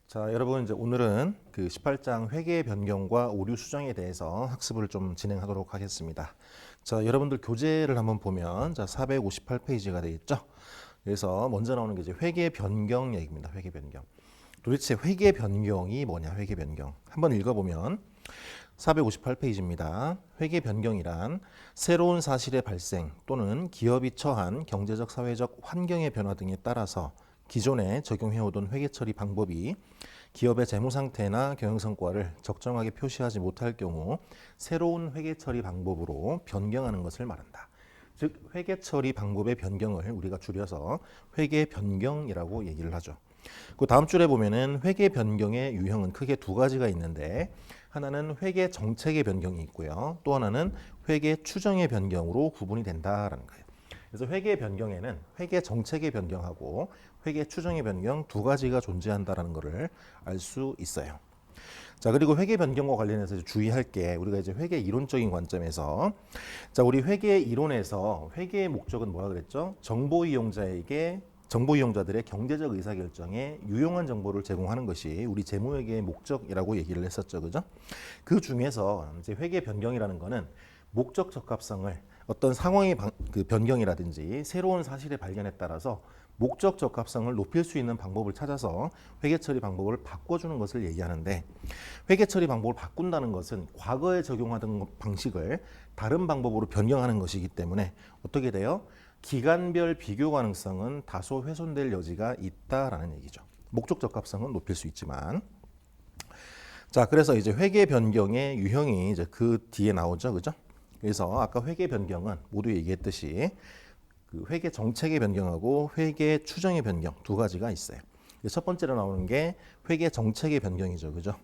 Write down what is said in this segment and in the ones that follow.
자, 여러분 이제 오늘은 그 18장 회계 변경과 오류 수정에 대해서 학습을 좀 진행하도록 하겠습니다. 자, 여러분들 교재를 한번 보면 자, 458페이지가 되겠죠? 그래서 먼저 나오는 게 이제 회계 변경 얘기입니다. 회계 변경. 도대체 회계 변경이 뭐냐? 회계 변경. 한번 읽어 보면 458페이지입니다. 회계 변경이란 새로운 사실의 발생 또는 기업이 처한 경제적, 사회적 환경의 변화 등에 따라서 기존에 적용해오던 회계 처리 방법이 기업의 재무 상태나 경영 성과를 적정하게 표시하지 못할 경우 새로운 회계 처리 방법으로 변경하는 것을 말한다. 즉 회계 처리 방법의 변경을 우리가 줄여서 회계 변경이라고 얘기를 하죠. 그 다음 줄에 보면은 회계 변경의 유형은 크게 두 가지가 있는데 하나는 회계 정책의 변경이 있고요. 또 하나는 회계 추정의 변경으로 구분이 된다라는 거예요. 그래서 회계 변경에는 회계 정책의 변경하고 회계 추정의 변경 두 가지가 존재한다라는 것을 알 수 있어요. 자, 그리고 회계 변경과 관련해서 주의할 게 우리가 이제 회계 이론적인 관점에서 자, 우리 회계 이론에서 회계의 목적은 뭐라 그랬죠? 정보 이용자들의 경제적 의사결정에 유용한 정보를 제공하는 것이 우리 재무회계의 목적이라고 얘기를 했었죠. 그죠? 그 중에서 이제 회계 변경이라는 거는 목적 적합성을 어떤 상황의 그 변경이라든지 새로운 사실의 발견에 따라서 목적 적합성을 높일 수 있는 방법을 찾아서 회계 처리 방법을 바꿔주는 것을 얘기하는데 회계 처리 방법을 바꾼다는 것은 과거에 적용하던 방식을 다른 방법으로 변경하는 것이기 때문에 어떻게 돼요? 기간별 비교 가능성은 다소 훼손될 여지가 있다라는 얘기죠. 목적 적합성은 높일 수 있지만 자, 그래서 이제 회계 변경의 유형이 이제 그 뒤에 나오죠. 그죠? 그래서 아까 회계 변경은 모두 얘기했듯이 그 회계 정책의 변경하고 회계 추정의 변경 두 가지가 있어요. 첫 번째로 나오는 게 회계 정책의 변경이죠. 그죠?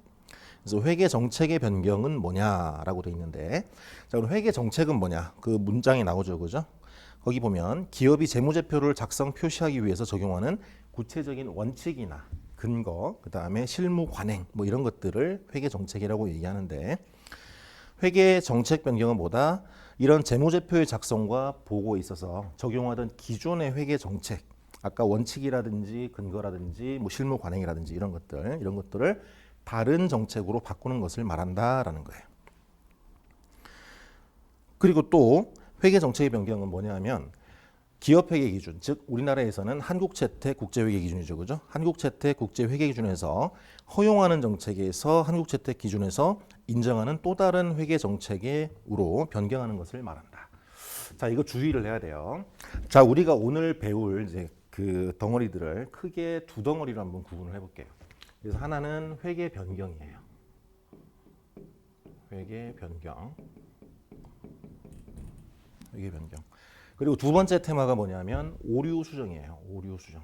그래서 회계 정책의 변경은 뭐냐라고 돼 있는데 자, 그럼 회계 정책은 뭐냐? 그 문장이 나오죠. 그죠? 거기 보면 기업이 재무제표를 작성 표시하기 위해서 적용하는 구체적인 원칙이나 근거, 그다음에 실무 관행 뭐 이런 것들을 회계 정책이라고 얘기하는데 회계 정책 변경은 뭐다? 이런 재무제표의 작성과 보고에 있어서 적용하던 기존의 회계 정책, 아까 원칙이라든지 근거라든지 뭐 실무 관행이라든지 이런 것들을 다른 정책으로 바꾸는 것을 말한다라는 거예요. 그리고 또 회계 정책의 변경은 뭐냐면 기업회계 기준, 즉 우리나라에서는 한국채택 국제회계 기준이죠, 그죠? 한국채택 국제회계 기준에서 허용하는 정책에서 한국채택 기준에서 인정하는 또 다른 회계 정책으로 변경하는 것을 말한다. 자, 이거 주의를 해야 돼요. 자, 우리가 오늘 배울 이제 그 덩어리들을 크게 두 덩어리로 한번 구분을 해볼게요. 그래서 하나는 회계 변경이에요. 회계 변경. 회계 변경. 그리고 두 번째 테마가 뭐냐면 오류 수정이에요. 오류 수정.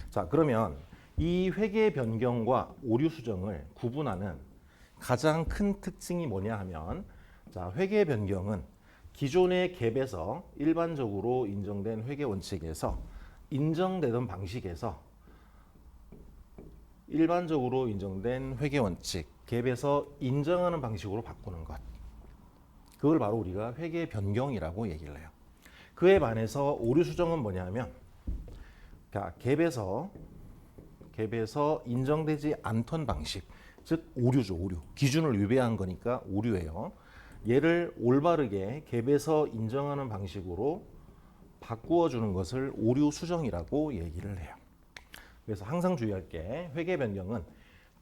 자, 그러면 이 회계 변경과 오류 수정을 구분하는 가장 큰 특징이 뭐냐 하면 자, 회계 변경은 기존의 갭에서 일반적으로 인정된 회계 원칙에서 인정되던 방식에서 일반적으로 인정된 회계 원칙 갭에서 인정하는 방식으로 바꾸는 것. 그걸 바로 우리가 회계 변경이라고 얘기를 해요. 그에 반해서 오류 수정은 뭐냐면 갭에서 인정되지 않던 방식, 즉 오류죠. 오류. 기준을 위배한 거니까 오류예요. 얘를 올바르게 갭에서 인정하는 방식으로 바꾸어 주는 것을 오류 수정이라고 얘기를 해요. 그래서 항상 주의할 게 회계 변경은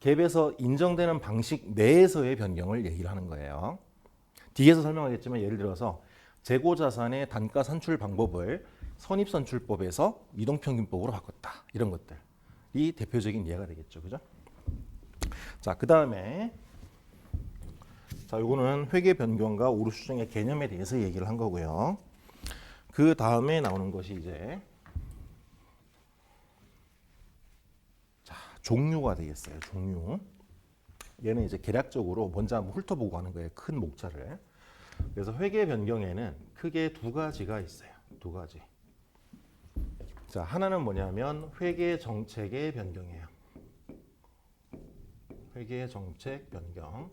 갭에서 인정되는 방식 내에서의 변경을 얘기를 하는 거예요. 뒤에서 설명하겠지만 예를 들어서 재고자산의 단가 산출 방법을 선입선출법에서 이동평균법으로 바꿨다. 이런 것들이 대표적인 예가 되겠죠. 그죠? 자, 그 다음에 자, 요거는 회계 변경과 오류 수정의 개념에 대해서 얘기를 한 거고요. 그 다음에 나오는 것이 이제 자, 종류가 되겠어요. 종류. 얘는 이제 계략적으로 먼저 한번 훑어보고 하는 거예요. 큰 목차를. 그래서 회계 변경에는 크게 두 가지가 있어요. 두 가지. 자, 하나는 뭐냐면 회계 정책의 변경이에요. 회계 정책 변경.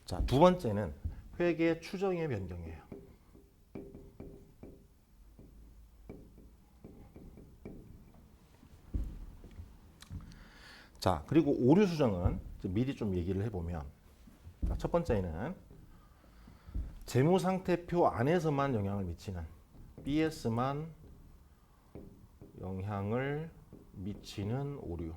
자, 두 번째는 회계 추정의 변경이에요. 자, 그리고 오류 수정은 미리 좀 얘기를 해보면, 첫 번째는 재무상태표 안에서만 영향을 미치는 BS만 영향을 미치는 오류가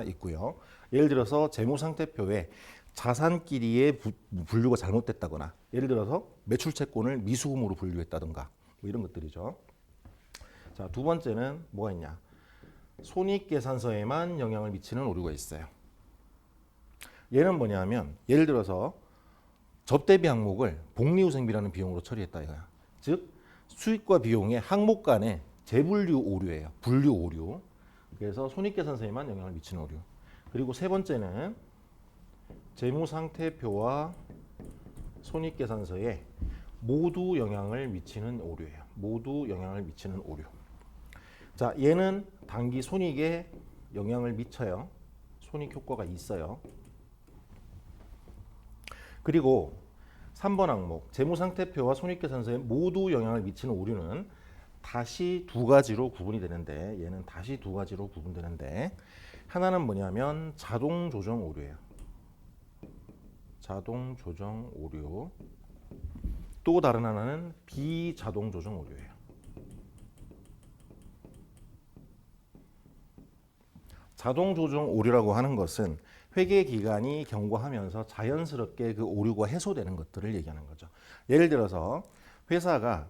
있고요. 예를 들어서 재무상태표에 자산끼리의 분류가 잘못됐다거나, 예를 들어서 매출채권을 미수금으로 분류했다든가 뭐 이런 것들이죠. 자, 두 번째는 뭐가 있냐? 손익계산서에만 영향을 미치는 오류가 있어요. 얘는 뭐냐면, 예를 들어서 접대비 항목을 복리후생비라는 비용으로 처리했다 이거야. 즉 수익과 비용의 항목 간의 재분류 오류예요. 분류 오류. 그래서 손익계산서에만 영향을 미치는 오류. 그리고 세 번째는 재무상태표와 손익계산서에 모두 영향을 미치는 오류예요. 모두 영향을 미치는 오류. 자, 얘는 단기 손익에 영향을 미쳐요. 손익 효과가 있어요. 그리고 3번 항목 재무상태표와 손익계산서에 모두 영향을 미치는 오류는 다시 두 가지로 구분이 되는데, 얘는 다시 두 가지로 구분되는데, 하나는 뭐냐면 자동 조정 오류예요. 자동 조정 오류. 또 다른 하나는 비자동 조정 오류예요. 자동 조정 오류라고 하는 것은 회계 기간이 경과하면서 자연스럽게 그 오류가 해소되는 것들을 얘기하는 거죠. 예를 들어서 회사가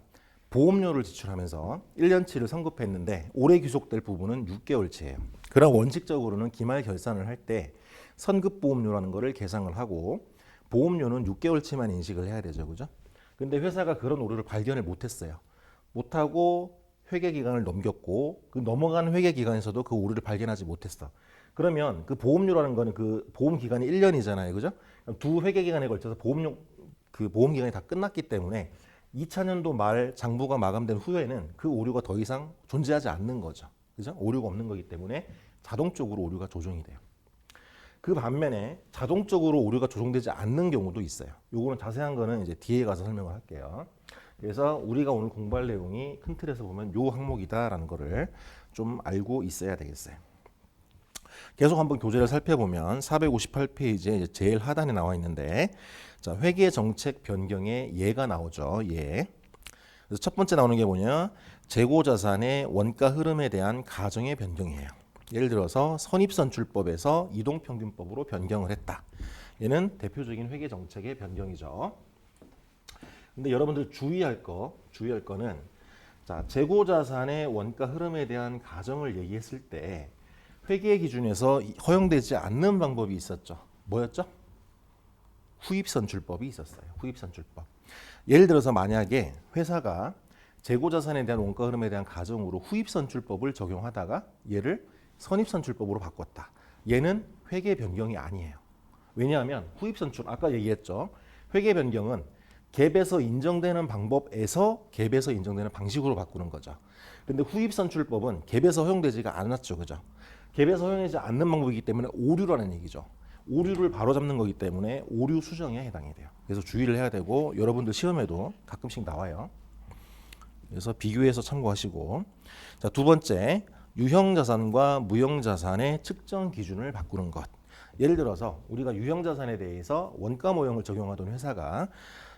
보험료를 지출하면서 1년치를 선급했는데 올해 귀속될 부분은 6개월치예요. 그럼 원칙적으로는 기말 결산을 할 때 선급 보험료라는 거를 계산을 하고 보험료는 6개월치만 인식을 해야 되죠. 그죠? 근데 회사가 그런 오류를 발견을 못했어요. 못하고 회계 기간을 넘겼고 그 넘어간 회계 기간에서도 그 오류를 발견하지 못했어. 그러면 그 보험료라는 거는 그 보험 기간이 1년이잖아요. 그죠? 두 회계 기간에 걸쳐서 그 보험 기간이 다 끝났기 때문에 2000년도 말 장부가 마감된 후에는 그 오류가 더 이상 존재하지 않는 거죠. 그죠? 오류가 없는 거기 때문에 자동적으로 오류가 조정이 돼요. 그 반면에 자동적으로 오류가 조정되지 않는 경우도 있어요. 요거는 자세한 거는 이제 뒤에 가서 설명을 할게요. 그래서 우리가 오늘 공부할 내용이 큰 틀에서 보면 요 항목이다라는 거를 좀 알고 있어야 되겠어요. 계속 한번 교재를 살펴보면 458페이지에 제일 하단에 나와 있는데, 자, 회계 정책 변경의 예가 나오죠. 예. 그래서 첫 번째 나오는 게 뭐냐? 재고 자산의 원가 흐름에 대한 가정의 변경이에요. 예를 들어서 선입선출법에서 이동평균법으로 변경을 했다. 얘는 대표적인 회계 정책의 변경이죠. 근데 여러분들 주의할 거는, 자, 재고 자산의 원가 흐름에 대한 가정을 얘기했을 때 회계 기준에서 허용되지 않는 방법이 있었죠. 뭐였죠? 후입선출법이 있었어요. 후입선출법. 예를 들어서 만약에 회사가 재고 자산에 대한 원가 흐름에 대한 가정으로 후입선출법을 적용하다가 얘를 선입선출법으로 바꿨다. 얘는 회계 변경이 아니에요. 왜냐하면 후입선출, 아까 얘기했죠. 회계 변경은 갭에서 인정되는 방법에서 갭에서 인정되는 방식으로 바꾸는 거죠. 근데 후입선출법은 갭에서 허용되지가 않았죠. 그죠? 갭에서 허용되지 않는 방법이기 때문에 오류라는 얘기죠. 오류를 바로잡는 거기 때문에 오류 수정에 해당이 돼요. 그래서 주의를 해야 되고, 여러분들 시험에도 가끔씩 나와요. 그래서 비교해서 참고하시고, 자, 두 번째, 유형자산과 무형자산의 측정 기준을 바꾸는 것. 예를 들어서 우리가 유형자산에 대해서 원가 모형을 적용하던 회사가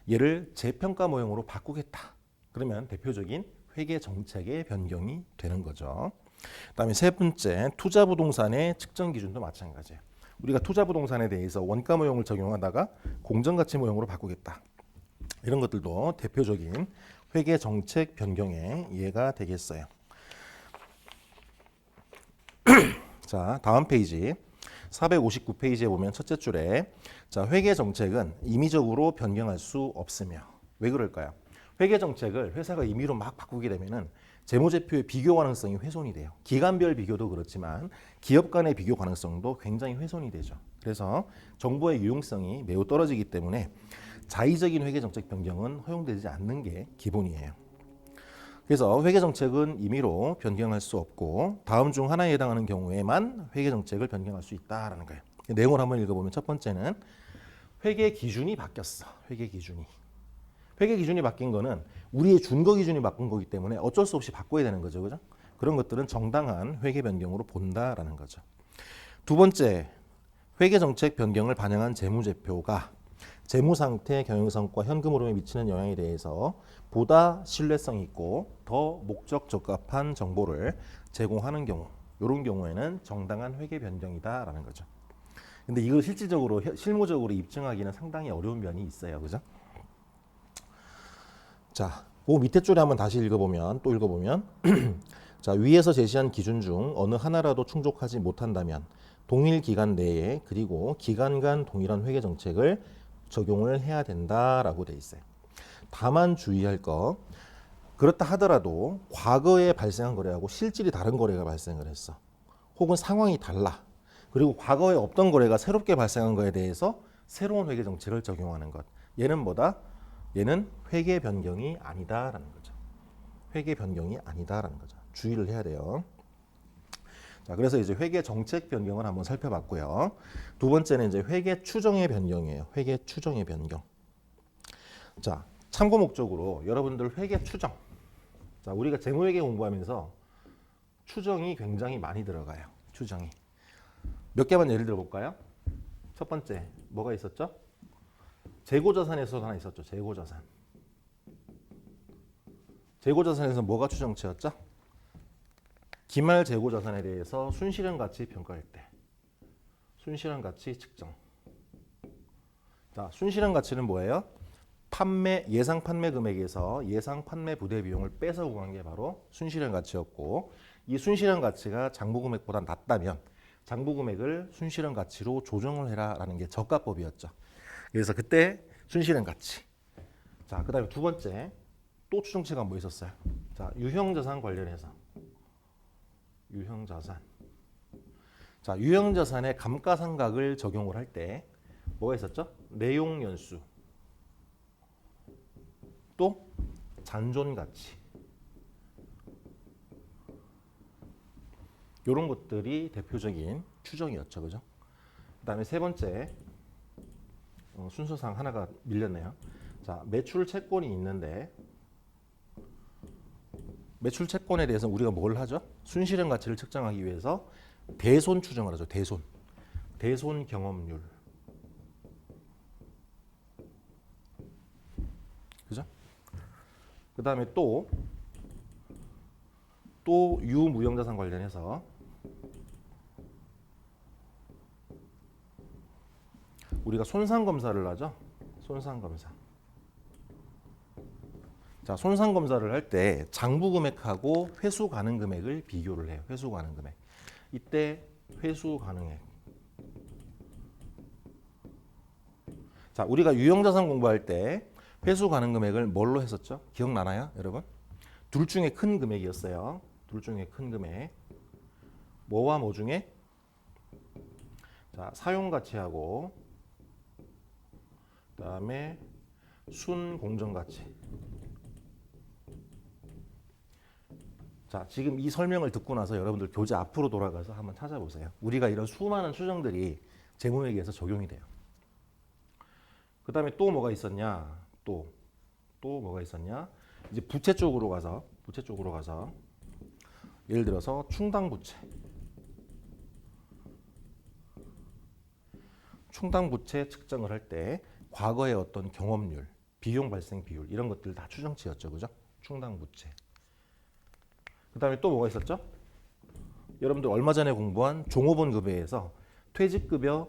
얘를 재평가 모형으로 바꾸겠다. 그러면 대표적인 회계 정책의 변경이 되는 거죠. 그다음에 세 번째, 투자부동산의 측정 기준도 마찬가지예요. 우리가 투자부동산에 대해서 원가 모형을 적용하다가 공정가치 모형으로 바꾸겠다. 이런 것들도 대표적인 회계 정책 변경의 예가 되겠어요. 자, 다음 페이지 459페이지에 보면 첫째 줄에, 자, 회계 정책은 임의적으로 변경할 수 없으며. 왜 그럴까요? 회계 정책을 회사가 임의로 막 바꾸게 되면은 재무제표의 비교 가능성이 훼손이 돼요. 기간별 비교도 그렇지만 기업 간의 비교 가능성도 굉장히 훼손이 되죠. 그래서 정보의 유용성이 매우 떨어지기 때문에 자의적인 회계 정책 변경은 허용되지 않는 게 기본이에요. 그래서 회계 정책은 임의로 변경할 수 없고 다음 중 하나에 해당하는 경우에만 회계 정책을 변경할 수 있다라는 거예요. 내용을 한번 읽어보면 첫 번째는 회계 기준이 바뀌었어. 회계 기준이. 회계 기준이 바뀐 거는 우리의 준거 기준이 바꾼 거기 때문에 어쩔 수 없이 바꿔야 되는 거죠. 그죠? 그런 것들은 정당한 회계 변경으로 본다라는 거죠. 두 번째, 회계 정책 변경을 반영한 재무제표가 재무 상태, 경영 성과, 현금 흐름에 미치는 영향에 대해서 보다 신뢰성 있고 더 목적 적합한 정보를 제공하는 경우, 이런 경우에는 정당한 회계 변경이다라는 거죠. 근데 이걸 실질적으로 실무적으로 입증하기는 상당히 어려운 면이 있어요, 그죠? 자, 그 밑에 줄에 한번 다시 읽어보면 자, 위에서 제시한 기준 중 어느 하나라도 충족하지 못한다면 동일 기간 내에 그리고 기간 간 동일한 회계 정책을 적용을 해야 된다라고 돼 있어요. 다만 주의할 거, 그렇다 하더라도 과거에 발생한 거래하고 실질이 다른 거래가 발생을 했어. 혹은 상황이 달라. 그리고 과거에 없던 거래가 새롭게 발생한 거에 대해서 새로운 회계 정책을 적용하는 것. 얘는 뭐다? 얘는 회계 변경이 아니다라는 거죠. 회계 변경이 아니다라는 거죠. 주의를 해야 돼요. 자, 그래서 이제 회계 정책 변경을 한번 살펴봤고요. 두 번째는 이제 회계 추정의 변경이에요. 회계 추정의 변경. 자, 참고 목적으로 여러분들 회계 추정. 자, 우리가 재무회계 공부하면서 추정이 굉장히 많이 들어가요. 추정이. 몇 개만 예를 들어 볼까요? 첫 번째, 뭐가 있었죠? 재고자산에서 하나 있었죠. 재고자산. 재고자산에서 뭐가 추정치였죠? 기말 재고자산에 대해서 순실현 가치 평가할 때 순실현 가치 측정. 자, 순실현 가치는 뭐예요? 판매 예상 판매 금액에서 예상 판매 부대 비용을 빼서 구한 게 바로 순실현 가치였고, 이 순실현 가치가 장부 금액보다 낮다면 장부 금액을 순실현 가치로 조정을 해라라는 게 저가법이었죠. 그래서 그때 순실현 가치. 자, 그다음에 두 번째 또 추정치가 뭐 있었어요? 자, 유형자산 관련해서 유형자산. 자, 유형자산의 감가상각을 적용을 할 때 뭐가 있었죠? 내용연수. 또 잔존가치. 이런 것들이 대표적인 추정이었죠, 그죠? 그다음에 세 번째 순서상 하나가 밀렸네요. 자, 매출 채권이 있는데 매출 채권에 대해서 우리가 뭘 하죠? 순실현 가치를 측정하기 위해서 대손 추정을 하죠. 대손 경험률. 그죠? 그다음에 또 유무형자산 관련해서 우리가 손상 검사를 하죠. 손상 검사. 자, 손상 검사를 할 때 장부 금액하고 회수 가능 금액을 비교를 해요. 회수 가능 금액. 이때 회수 가능액. 자, 우리가 유형자산 공부할 때 회수 가능 금액을 뭘로 했었죠? 기억나나요, 여러분? 둘 중에 큰 금액이었어요. 둘 중에 큰 금액. 뭐와 뭐 중에? 자, 사용 가치하고 그다음에 순 공정 가치. 자, 지금 이 설명을 듣고 나서 여러분들 교재 앞으로 돌아가서 한번 찾아보세요. 우리가 이런 수많은 추정들이 재무회계에서 적용이 돼요. 그 다음에 또 뭐가 있었냐? 또 뭐가 있었냐? 이제 부채 쪽으로 가서 예를 들어서 충당부채. 충당부채 측정을 할 때 과거의 어떤 경험률, 비용 발생 비율 이런 것들 다 추정치였죠, 그죠? 충당부채. 그 다음에 또 뭐가 있었죠? 여러분들 얼마 전에 공부한 종업원 급여에서 퇴직급여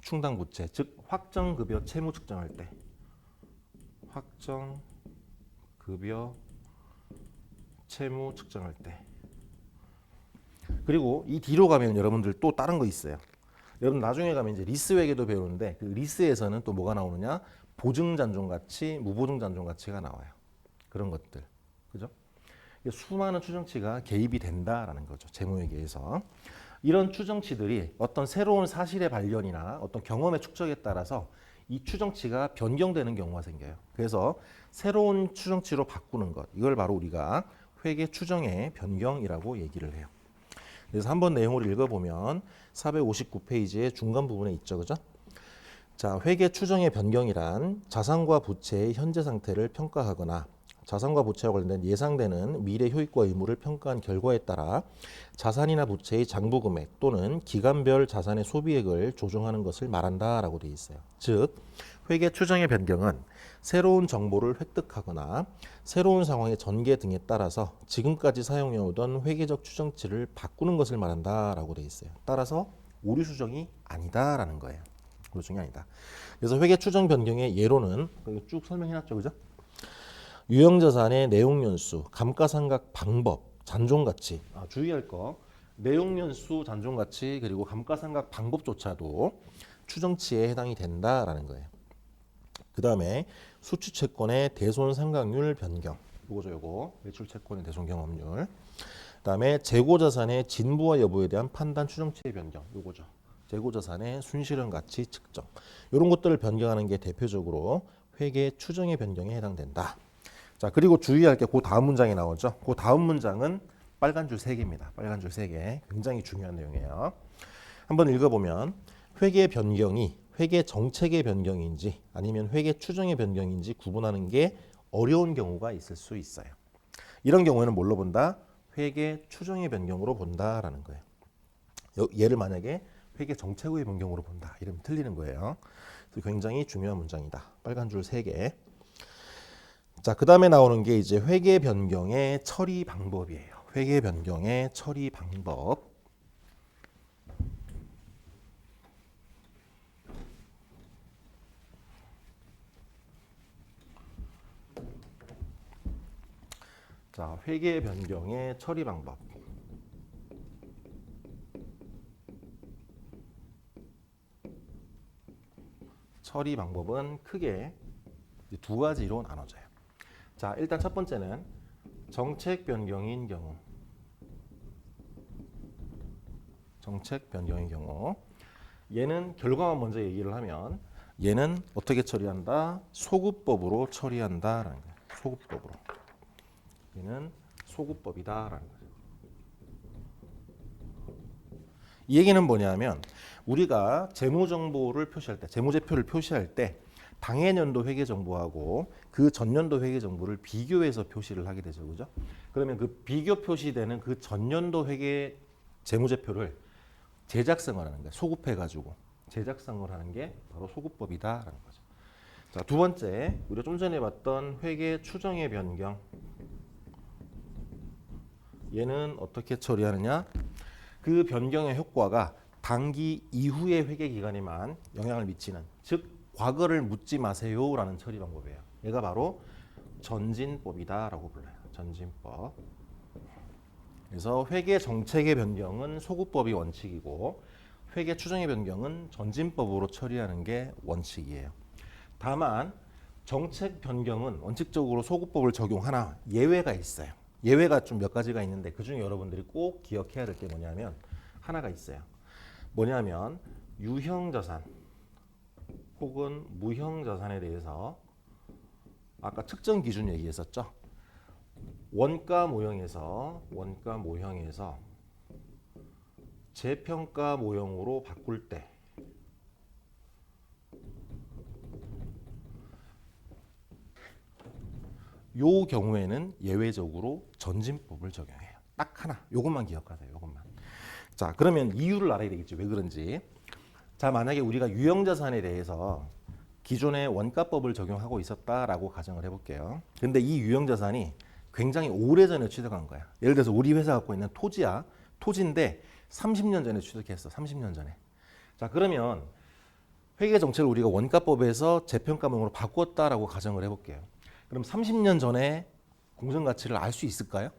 충당부채, 즉 확정급여 채무 측정할 때 확정급여 채무 측정할 때. 그리고 이 뒤로 가면 여러분들 또 다른 거 있어요. 여러분 나중에 가면 이제 리스회계도 배우는데 그 리스에서는 또 뭐가 나오느냐? 보증잔존가치, 무보증잔존가치가 나와요. 그런 것들, 그죠? 수많은 추정치가 개입이 된다라는 거죠. 재무회계에서. 이런 추정치들이 어떤 새로운 사실의 발견이나 어떤 경험의 축적에 따라서 이 추정치가 변경되는 경우가 생겨요. 그래서 새로운 추정치로 바꾸는 것, 이걸 바로 우리가 회계 추정의 변경이라고 얘기를 해요. 그래서 한번 내용을 읽어보면 459페이지의 중간 부분에 있죠, 그죠? 자, 회계 추정의 변경이란 자산과 부채의 현재 상태를 평가하거나 자산과 부채와 관련된 예상되는 미래 효익과 의무를 평가한 결과에 따라 자산이나 부채의 장부 금액 또는 기간별 자산의 소비액을 조정하는 것을 말한다라고 되어 있어요. 즉, 회계 추정의 변경은 새로운 정보를 획득하거나 새로운 상황의 전개 등에 따라서 지금까지 사용해오던 회계적 추정치를 바꾸는 것을 말한다라고 되어 있어요. 따라서 오류 수정이 아니다라는 거예요. 오류 수정이 아니다. 그래서 회계 추정 변경의 예로는 쭉 설명해놨죠, 그죠? 유형자산의 내용연수, 감가상각 방법, 잔존가치. 주의할 거. 내용연수, 잔존가치 그리고 감가상각 방법조차도 추정치에 해당이 된다라는 거예요. 그 다음에 수취채권의 대손상각률 변경. 요거죠, 요거. 매출채권의 대손경험률. 그 다음에 재고자산의 진부와 여부에 대한 판단 추정치의 변경. 요거죠. 재고자산의 순실현 가치 측정. 이런 것들을 변경하는 게 대표적으로 회계 추정의 변경에 해당된다. 자, 그리고 주의할 게 그 다음 문장이 나오죠. 그 다음 문장은 빨간 줄 3개입니다. 빨간 줄 3개. 굉장히 중요한 내용이에요. 한번 읽어보면 회계 변경이 회계 정책의 변경인지 아니면 회계 추정의 변경인지 구분하는 게 어려운 경우가 있을 수 있어요. 이런 경우에는 뭘로 본다? 회계 추정의 변경으로 본다라는 거예요. 얘를 만약에 회계 정책의 변경으로 본다. 이러면 틀리는 거예요. 그래서 굉장히 중요한 문장이다. 빨간 줄 3개. 자, 그 다음에 나오는 게 이제 회계 변경의 처리 방법이에요. 회계 변경의 처리 방법. 자, 회계 변경의 처리 방법. 처리 방법은 크게 두 가지로 나눠져요. 자, 일단 첫 번째는 정책 변경인 경우. 정책 변경인 경우. 얘는 결과만 먼저 얘기를 하면 얘는 어떻게 처리한다? 소급법으로 처리한다라는 거예요. 소급법으로. 얘는 소급법이다라는 거예요. 이 얘기는 뭐냐면 우리가 재무정보를 표시할 때, 재무제표를 표시할 때 당해년도 회계정보하고 그 전년도 회계정보를 비교해서 표시를 하게 되죠. 그죠? 그러면 그 비교 표시되는 그 전년도 회계 재무제표를 제작성을 하는 거예요. 소급해가지고 제작성을 하는 게 바로 소급법이다라는 거죠. 자, 두 번째, 우리가 좀 전에 봤던 회계 추정의 변경. 얘는 어떻게 처리하느냐? 그 변경의 효과가 단기 이후의 회계 기간에만 영향을 미치는, 즉 과거를 묻지 마세요라는 처리 방법이에요. 얘가 바로 전진법이다라고 불러요. 전진법. 그래서 회계 정책의 변경은 소급법이 원칙이고 회계 추정의 변경은 전진법으로 처리하는 게 원칙이에요. 다만 정책 변경은 원칙적으로 소급법을 적용하나 예외가 있어요. 예외가 좀 몇 가지가 있는데 그중에 여러분들이 꼭 기억해야 될 게 뭐냐면 하나가 있어요. 뭐냐면 유형자산 혹은 무형자산에 대해서 아까 측정 기준 얘기했었죠. 원가 모형에서 재평가 모형으로 바꿀 때 요 경우에는 예외적으로 전진법을 적용해요. 딱 하나. 요것만 기억하세요. 요것만. 자, 그러면 이유를 알아야 되겠죠. 왜 그런지. 자, 만약에 우리가 유형자산에 대해서 기존의 원가법을 적용하고 있었다라고 가정을 해볼게요. 근데 이 유형자산이 굉장히 오래전에 취득한 거야. 예를 들어서 우리 회사 갖고 있는 토지야. 토지인데 30년 전에 취득했어. 30년 전에. 자, 그러면 회계 정책을 우리가 원가법에서 재평가명으로 바꿨다라고 가정을 해볼게요. 그럼 30년 전에 공정가치를 알 수 있을까요?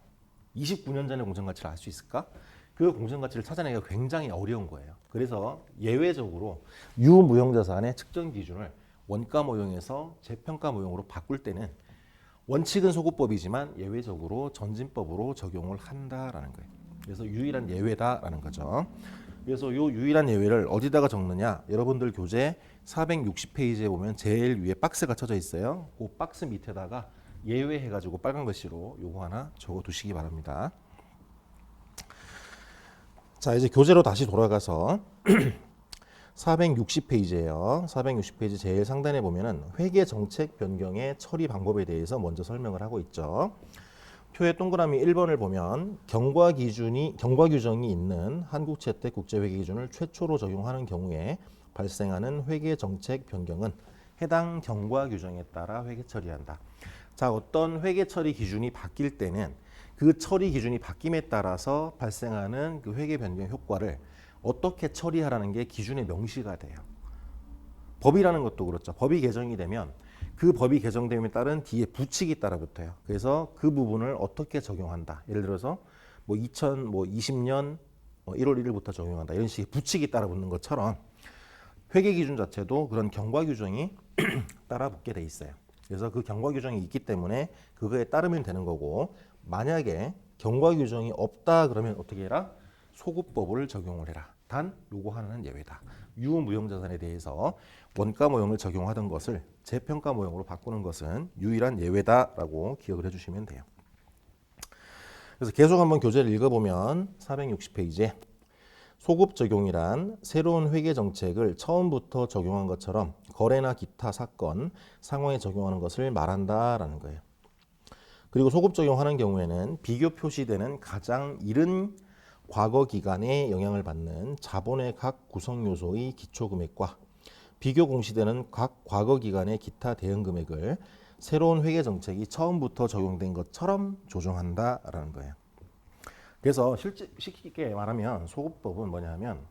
29년 전에 공정가치를 알 수 있을까? 그 공정가치를 찾아내기가 굉장히 어려운 거예요. 그래서 예외적으로 유무형자산의 측정 기준을 원가 모형에서 재평가 모형으로 바꿀 때는 원칙은 소급법이지만 예외적으로 전진법으로 적용을 한다라는 거예요. 그래서 유일한 예외다라는 거죠. 그래서 이 유일한 예외를 어디다가 적느냐? 여러분들 교재 460페이지에 보면 제일 위에 박스가 쳐져 있어요. 그 박스 밑에다가 예외해가지고 빨간 글씨로 요거 하나 적어두시기 바랍니다. 자, 이제 교재로 다시 돌아가서 460페이지예요. 460페이지 제일 상단에 보면은 회계 정책 변경의 처리 방법에 대해서 먼저 설명을 하고 있죠. 표의 동그라미 1번을 보면 경과 규정이 있는 한국채택 국제회계 기준을 최초로 적용하는 경우에 발생하는 회계 정책 변경은 해당 경과 규정에 따라 회계 처리한다. 자, 어떤 회계 처리 기준이 바뀔 때는 그 처리 기준이 바뀜에 따라서 발생하는 그 회계 변경 효과를 어떻게 처리하라는 게 기준에 명시가 돼요. 법이라는 것도 그렇죠. 법이 개정이 되면 그 법이 개정됨에 따른 뒤에 부칙이 따라 붙어요. 그래서 그 부분을 어떻게 적용한다. 예를 들어서 뭐 2020년 1월 1일부터 적용한다. 이런 식의 부칙이 따라 붙는 것처럼 회계 기준 자체도 그런 경과 규정이 따라 붙게 돼 있어요. 그래서 그 경과 규정이 있기 때문에 그거에 따르면 되는 거고, 만약에 경과 규정이 없다 그러면 어떻게 해라? 소급법을 적용을 해라. 단 요거 하나는 예외다. 유무형자산에 대해서 원가 모형을 적용하던 것을 재평가 모형으로 바꾸는 것은 유일한 예외다라고 기억을 해주시면 돼요. 그래서 계속 한번 교재를 읽어보면 460페이지에 소급 적용이란 새로운 회계 정책을 처음부터 적용한 것처럼 거래나 기타 사건, 상황에 적용하는 것을 말한다라는 거예요. 그리고 소급 적용하는 경우에는 비교 표시되는 가장 이른 과거 기간에 영향을 받는 자본의 각 구성 요소의 기초 금액과 비교 공시되는 각 과거 기간의 기타 대응 금액을 새로운 회계 정책이 처음부터 적용된 것처럼 조정한다라는 거예요. 그래서 쉽게 말하면 소급법은 뭐냐면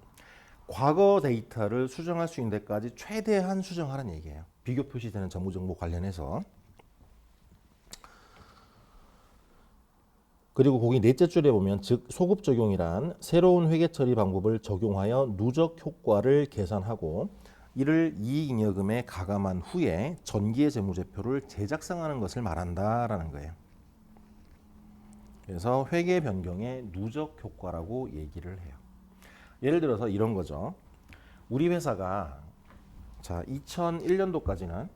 과거 데이터를 수정할 수 있는 데까지 최대한 수정하라는 얘기예요. 비교 표시되는 정보 관련해서. 그리고 거기 넷째 줄에 보면 즉 소급 적용이란 새로운 회계 처리 방법을 적용하여 누적 효과를 계산하고 이를 이익잉여금에 가감한 후에 전기의 재무제표를 재작성하는 것을 말한다라는 거예요. 그래서 회계 변경의 누적 효과라고 얘기를 해요. 예를 들어서 이런 거죠. 우리 회사가 자 2001년도까지는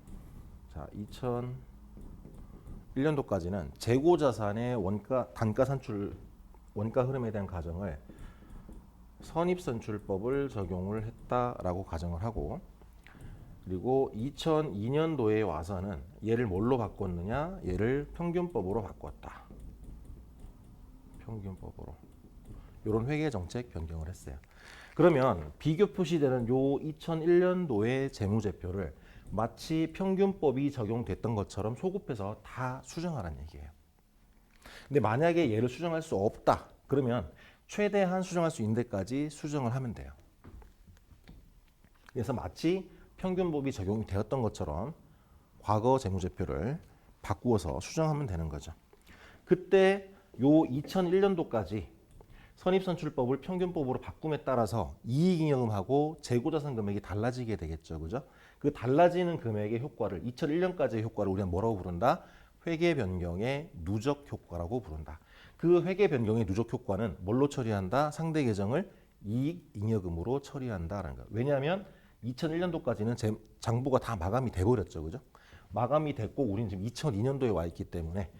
재고 자산의 단가 산출 원가 흐름에 대한 가정을 선입선출법을 적용을 했다라고 가정을 하고, 그리고 2002년도에 와서는 얘를 뭘로 바꿨느냐? 얘를 평균법으로 바꿨다. 평균법으로. 이런 회계 정책 변경을 했어요. 그러면 비교 표시되는 요 2001년도의 재무제표를 마치 평균법이 적용됐던 것처럼 소급해서 다 수정하라는 얘기예요. 근데 만약에 얘를 수정할 수 없다. 그러면 최대한 수정할 수 있는 데까지 수정을 하면 돼요. 그래서 마치 평균법이 적용이 되었던 것처럼 과거 재무제표를 바꾸어서 수정하면 되는 거죠. 그때 요 2001년도까지 선입선출법을 평균법으로 바꿈에 따라서 이익잉여금하고 재고자산 금액이 달라지게 되겠죠. 그죠? 그 달라지는 금액의 효과를 2001년까지의 효과를 우리가 뭐라고 부른다? 회계 변경의 누적 효과라고 부른다. 그 회계 변경의 누적 효과는 뭘로 처리한다? 상대 계정을 이익잉여금으로 처리한다라는 거예요. 왜냐하면 2001년도까지는 장부가 다 마감이 돼 버렸죠. 그죠? 마감이 됐고 우리는 지금 2002년도에 와 있기 때문에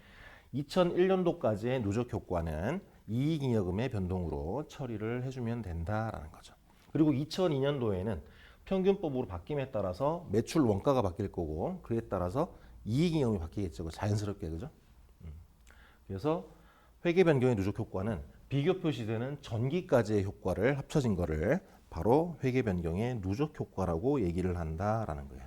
2001년도까지의 누적 효과는 이익잉여금의 변동으로 처리를 해주면 된다라는 거죠. 그리고 2002년도에는 평균법으로 바뀜에 따라서 매출 원가가 바뀔 거고 그에 따라서 이익잉여금이 바뀌겠죠. 자연스럽게. 그죠? 그래서 회계 변경의 누적 효과는 비교 표시되는 전기까지의 효과를 합쳐진 거를 바로 회계 변경의 누적 효과라고 얘기를 한다라는 거예요.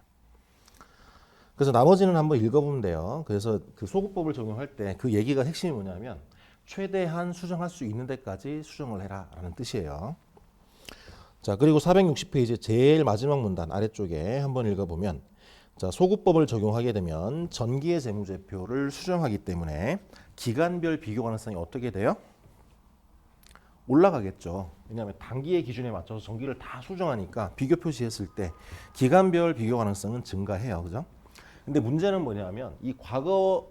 그래서 나머지는 한번 읽어보면 돼요. 그래서 그 소급법을 적용할 때 그 얘기가 핵심이 뭐냐면 최대한 수정할 수 있는 데까지 수정을 해라라는 뜻이에요. 자, 그리고 460페이지 제일 마지막 문단 아래쪽에 한번 읽어보면 자, 소급법을 적용하게 되면 전기의 재무제표를 수정하기 때문에 기간별 비교 가능성이 어떻게 돼요? 올라가겠죠. 왜냐하면 단기의 기준에 맞춰서 전기를 다 수정하니까 비교 표시했을 때 기간별 비교 가능성은 증가해요. 그죠? 근데 문제는 뭐냐면 이 과거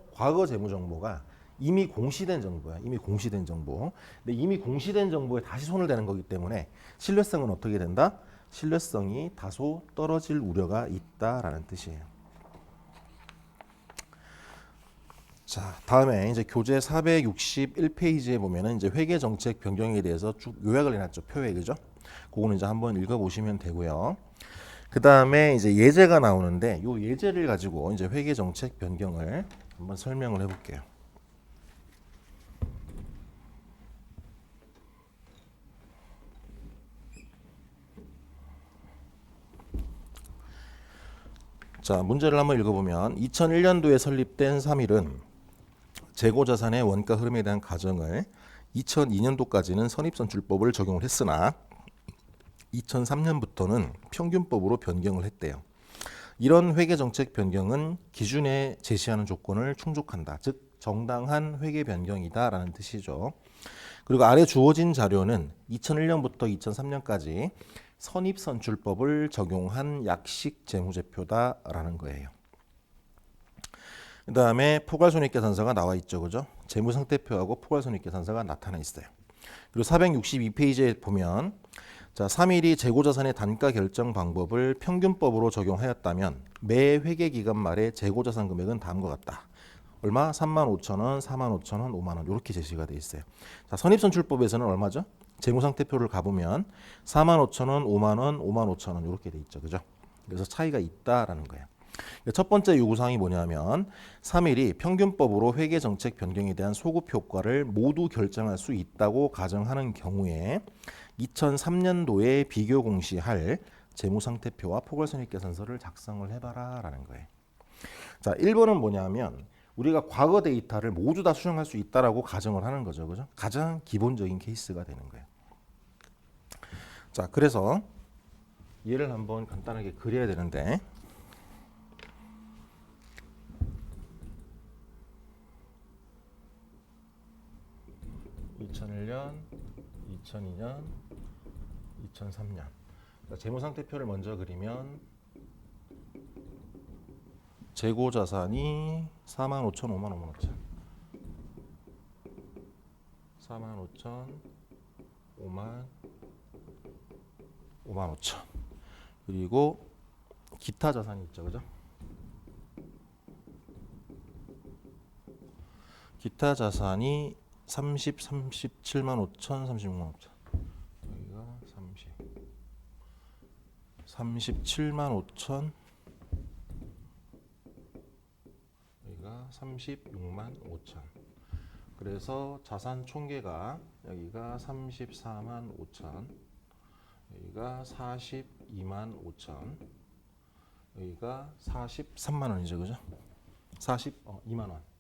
재무 정보가 이미 공시된 정보야. 이미 공시된 정보. 근데 이미 공시된 정보에 다시 손을 대는 거기 때문에 신뢰성은 어떻게 된다? 신뢰성이 다소 떨어질 우려가 있다라는 뜻이에요. 자, 다음에 이제 교재 461페이지에 보면은 이제 회계 정책 변경에 대해서 쭉 요약을 해놨죠. 표에. 그죠? 그거는 이제 한번 읽어보시면 되고요. 그 다음에 이제 예제가 나오는데 이 예제를 가지고 이제 회계 정책 변경을 한번 설명을 해볼게요. 자, 문제를 한번 읽어보면 2001년도에 설립된 3일은 재고자산의 원가 흐름에 대한 가정을 2002년도까지는 선입선출법을 적용을 했으나 2003년부터는 평균법으로 변경을 했대요. 이런 회계정책 변경은 기준에 제시하는 조건을 충족한다. 즉 정당한 회계 변경이다라는 뜻이죠. 그리고 아래 주어진 자료는 2001년부터 2003년까지 선입선출법을 적용한 약식 재무제표다라는 거예요. 그 다음에 포괄손익계산서가 나와 있죠. 그죠? 재무상태표하고 포괄손익계산서가 나타나 있어요. 그리고 462페이지에 보면 자, 3일이 재고자산의 단가 결정 방법을 평균법으로 적용하였다면 매 회계기간 말에 재고자산 금액은 다음과 같다. 얼마? 35,000원, 45,000원, 5만원 이렇게 제시가 돼 있어요. 자, 선입선출법에서는 얼마죠? 재무상태표를 가보면 45,000원, 5만원, 55,000원 이렇게 돼 있죠. 그죠? 그래서 차이가 있다라는 거예요. 첫 번째 요구사항이 뭐냐면 3일이 평균법으로 회계정책 변경에 대한 소급 효과를 모두 결정할 수 있다고 가정하는 경우에 2003년도에 비교 공시할 재무상태표와 포괄손익계산서를 작성을 해봐라 라는 거예요. 자, 1번은 뭐냐면 우리가 과거 데이터를 모두 다 수정할 수 있다라고 가정을 하는 거죠. 그죠? 가장 기본적인 케이스가 되는 거예요. 자, 그래서 얘를 한번 간단하게 그려야 되는데 2001년, 2002년, 2003년. 재무상태표를 먼저 그리면 재고자산이 45,000, 5만, 5만 5천. 45,000, 5만, 5만 5천. 그리고 기타 자산이 있죠. 그죠? 기타 자산이 37만 5천, 36만 5천. 여기가 37만 5천. 여기가 36만 5천. 그래서 자산 총계가 여기가 34만 5천. 여기가 42만 5천. 여기가 43만 원이죠. 그죠? 42만 원.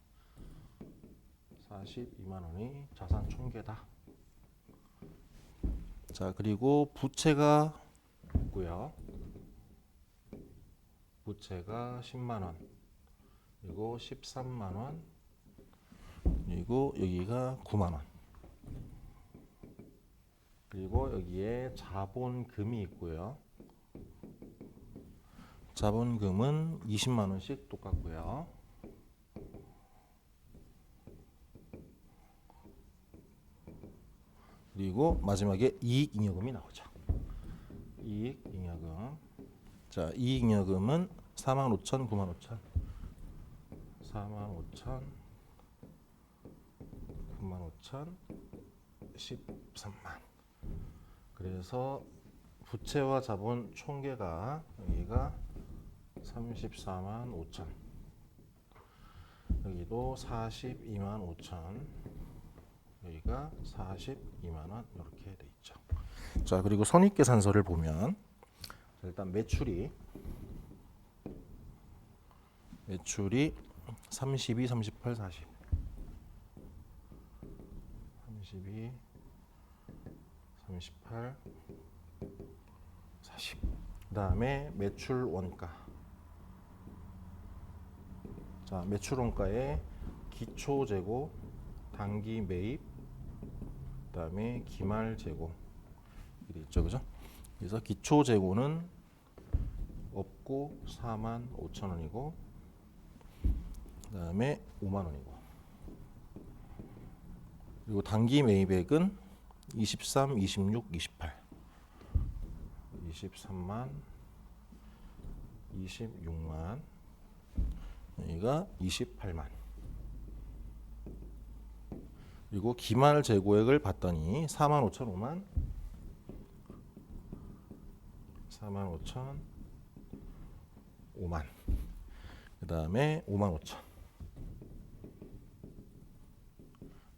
42만 원이 자산 총계다. 자, 그리고 부채가 있고요. 부채가 10만 원. 그리고 13만 원. 그리고 여기가 9만 원. 그리고 여기에 자본금이 있고요. 자본금은 20만 원씩 똑같고요. 그리고 마지막에 이익잉여금이 나오죠. 이익잉여금. 자, 이익잉여금은 45,000, 95,000. 45,000, 95,000, 13만. 그래서 부채와 자본 총계가 여기가 34만 5천. 여기도 42만 5천. 여기가 42만 원 이렇게 돼 있죠. 자, 그리고 손익계산서를 보면 일단 매출이 32, 38, 40. 32, 38, 40. 그다음에 매출 원가. 자, 매출 원가에 기초 재고, 단기 매입, 그다음에 기말 재고 이게 있죠. 그죠? 그래서 기초 재고는 없고 4만 5천 원이고 그다음에 5만 원이고 그리고 단기 매입액은 23, 26, 28 23만 26만 여기가 28만 그리고 기말 재고액을 봤더니 4만 5천 5만 4만 5천, 5만. 그 다음에 5만 5천.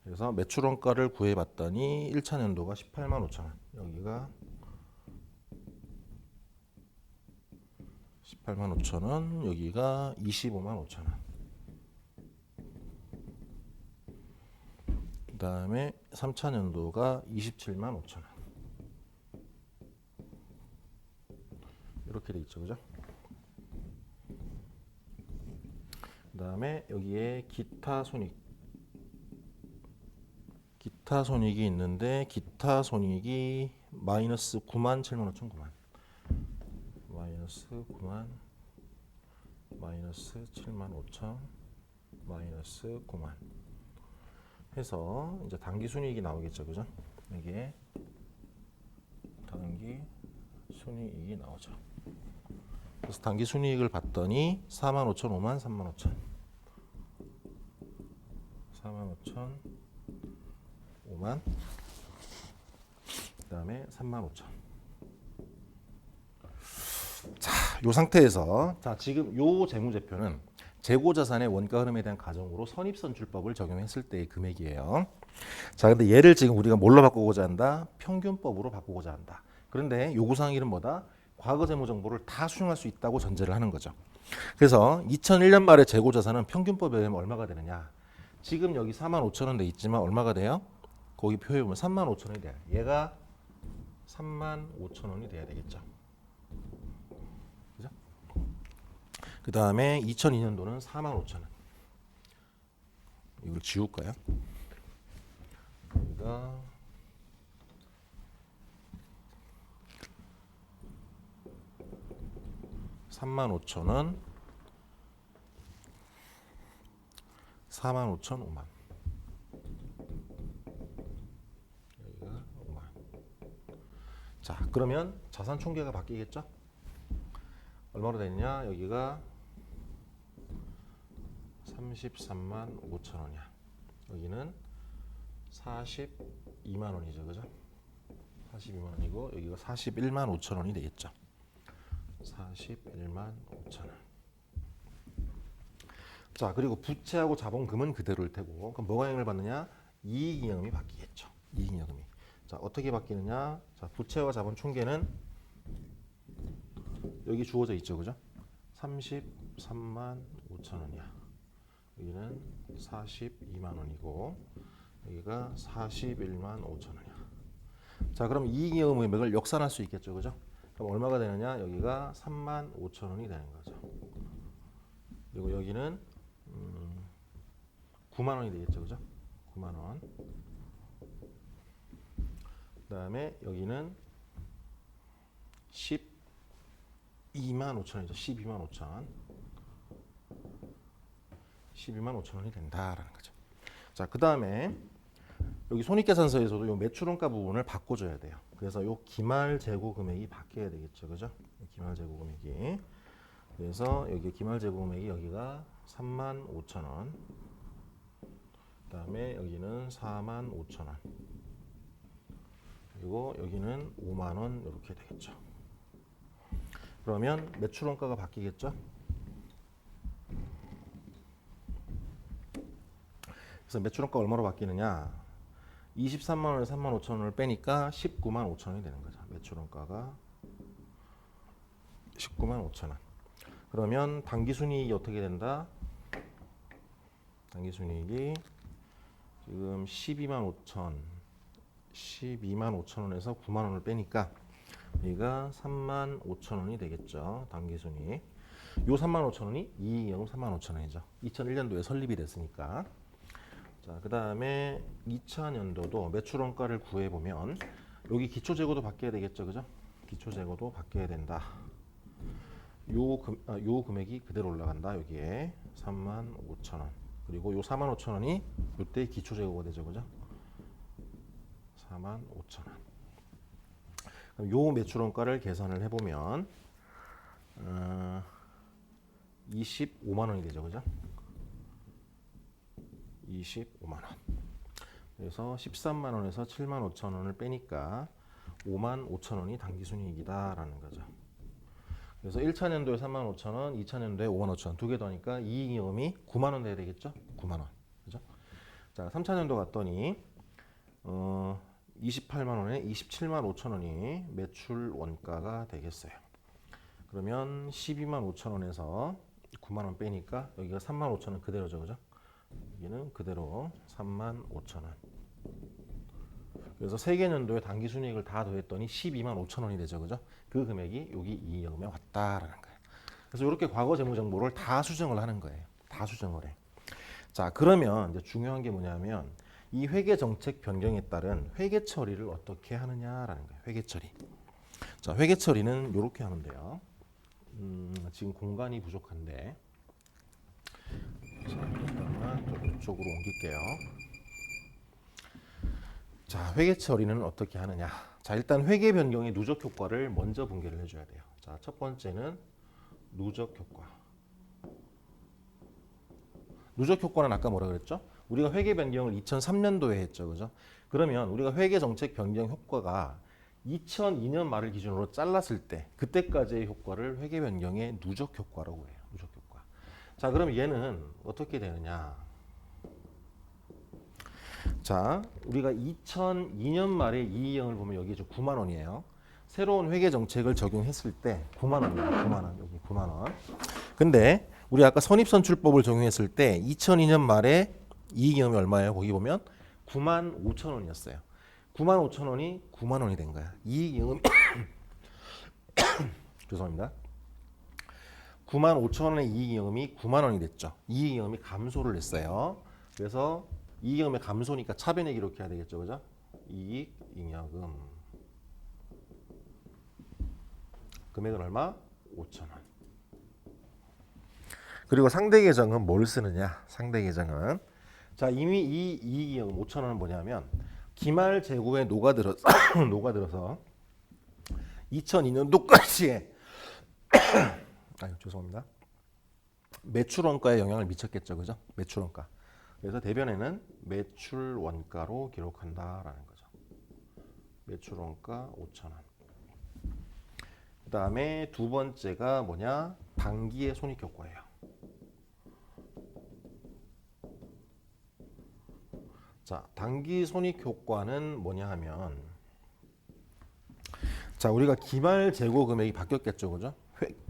그래서 매출 원가를 구해봤더니 1차 연도가 18만 5천 원. 여기가 18만 5천 원, 여기가 25만 5천 원. 그 다음에 3차 연도가 27만 5천 원. 이렇게 돼 있죠, 그죠? 그 다음에 여기에 기타 손익이 있는데 기타 손익이 마이너스 9만 7만 5천 9만 마이너스 9만 마이너스 7만 5천 마이너스 9만 해서 이제 당기 순이익이 나오겠죠, 그죠? 여기에 당기 순이익이 나오죠. 그래서 당기 순이익을 봤더니 4만 5천 5만 3만 5천 4만 5천 5만 그 다음에 3만 5천. 자, 요 상태에서 자 지금 요 재무제표는 재고자산의 원가 흐름에 대한 가정으로 선입선출법을 적용했을 때의 금액이에요. 자, 근데 얘를 지금 우리가 뭘로 바꾸고자 한다? 평균법으로 바꾸고자 한다. 그런데 요구사항 이름 뭐다? 과거 재무 정보를 다 수용할 수 있다고 전제를 하는 거죠. 그래서 2001년 말에 재고자산은 평균법에 의하면 얼마가 되느냐? 지금 여기 4만 5천 원 돼 있지만 얼마가 돼요? 거기 표에 보면 3만 5천 원이 돼요. 얘가 3만 5천 원이 돼야 되겠죠. 그죠? 그 다음에 2002년도는 4만 5천 원. 이걸 지울까요? 여기가 3만 5천 원, 4만 5천, 5만. 여기가 5만. 자, 그러면 자산 총계가 바뀌겠죠? 얼마로 되느냐? 여기가 33만 5천 원이야. 여기는 42만 원이죠, 그죠? 42만 원이고 여기가 41만 5천 원이 되겠죠. 41만 5천 원. 자, 그리고 부채하고 자본금은 그대로일 테고, 그럼 뭐가 영향을 받느냐? 이익잉여금이 바뀌겠죠. 이익잉여금이. 자, 어떻게 바뀌느냐? 자, 부채와 자본 총계는 여기 주어져 있죠, 그죠? 33만 5천 원이야. 여기는 42만 원이고, 여기가 41만 5천 원이야. 자, 그럼 이익잉여금 금액을 역산할 수 있겠죠, 그죠? 그럼 얼마가 되느냐? 여기가 3만 5천 원이 되는 거죠. 그리고 여기는 9만 원이 되겠죠, 그죠? 9만 원. 그다음에 여기는 12만 5천 원이죠. 12만 5천 원. 12만 5천 원이 된다라는 거죠. 자, 그다음에 여기 손익계산서에서도 요 매출원가 부분을 바꿔줘야 돼요. 그래서 요 기말 재고 금액이 바뀌어야 되겠죠, 그죠? 기말 재고 금액이. 그래서 여기 기말 재고 금액이 여기가 3만 5천 원. 그다음에 여기는 4만 5천 원. 그리고 여기는 5만 원 이렇게 되겠죠. 그러면 매출원가가 바뀌겠죠? 그래서 매출원가 얼마로 바뀌느냐? 23만 원에서 3만 5천 원을 빼니까 19만 5천 원이 되는 거죠. 매출원가가 19만 5천 원. 그러면 당기순이익이 어떻게 된다? 당기순이익이 지금 12만 5천 원에서 9만 원을 빼니까 여기가 3만 5천 원이 되겠죠. 당기순이익. 요 3만 5천 원이 이익잉여금 3만 5천 원이죠. 2001년도에 설립이 됐으니까. 자, 그 다음에 2000년도도 매출원가를 구해보면 여기 기초재고도 바뀌어야 되겠죠, 그죠? 기초재고도 바뀌어야 된다. 요 금액이 그대로 올라간다. 여기에 3만 5천 원. 그리고 요 4만 5천 원이 이때 기초재고가 되죠, 그죠? 4만 5천 원. 그럼 요 매출원가를 계산을 해보면 25만 원이 되죠, 그죠? 25만 원. 그래서 13만 원에서 7만 5천 원을 빼니까 5만 5천 원이 당기순이익이다라는 거죠. 그래서 1차 년도에 35,000원, 2차 년도에 55,000원 두 개 더니까 이익잉여금이 9만 원 돼야 되겠죠? 9만 원. 그죠? 자, 3차 년도 갔더니 28만 원에 27만 5천 원이 매출 원가가 되겠어요. 그러면 12만 5천 원에서 9만 원 빼니까 여기가 3만 5천 원 그대로죠. 그죠? 여기는 그대로 3만 5천 원. 그래서 세 개 년도에 당기 순이익을 다 더했더니 12만 5천 원이 되죠. 그죠? 그 금액이 여기 이익여금에 왔다라는 거예요. 그래서 이렇게 과거 재무 정보를 다 수정을 하는 거예요. 다 수정을 해. 자, 그러면 이제 중요한 게 뭐냐면 이 회계 정책 변경에 따른 회계 처리를 어떻게 하느냐라는 거예요. 회계 처리. 자, 회계 처리는 이렇게 하면 돼요. 지금 공간이 부족한데, 자, 잠깐만 좀 이쪽으로 옮길게요. 자, 회계 처리는 어떻게 하느냐? 자, 일단 회계 변경의 누적 효과를 먼저 분개를 해줘야 돼요. 자, 첫 번째는 누적 효과. 누적 효과는 아까 뭐라 그랬죠? 우리가 회계 변경을 2003년도에 했죠, 그죠? 그러면 우리가 회계 정책 변경 효과가 2002년 말을 기준으로 잘랐을 때 그때까지의 효과를 회계 변경의 누적 효과라고 해요. 누적 효과. 자, 그럼 얘는 어떻게 되느냐? 자, 우리가 2002년 말에 이익을 보면 여기 9만 원이에요. 새로운 회계 정책을 적용했을 때 9만 원이에요. 9만 원. 여기 9만 원. 근데 우리 아까 선입선출법을 적용했을 때 2002년 말에 이익잉여금이 얼마예요? 거기 보면 9만 5천 원이었어요. 9만 5천 원이 9만 원이 된 거야. 이익잉여금 죄송합니다. 9만 5천 원의 이익잉여금이 9만 원이 됐죠. 이익잉여금이 감소를 했어요. 그래서 이익잉여금의 감소니까 차변액 이렇게 해야 되겠죠, 그죠? 이익잉여금 금액은 얼마? 5천 원. 그리고 상대 계정은 뭘 쓰느냐? 상대 계정은 자, 이미 이 이익잉여금 5천 원은 뭐냐면 기말 재고에 녹아들어서 2002년도까지의 아유, 죄송합니다. 매출 원가에 영향을 미쳤겠죠, 그죠? 매출 원가. 그래서 대변에는 매출 원가로 기록한다라는 거죠. 매출 원가 5천 원. 그다음에 두 번째가 뭐냐? 당기의 손익 효과예요. 자, 당기 손익 효과는 뭐냐 하면 자, 우리가 기말 재고 금액이 바뀌었겠죠, 그죠?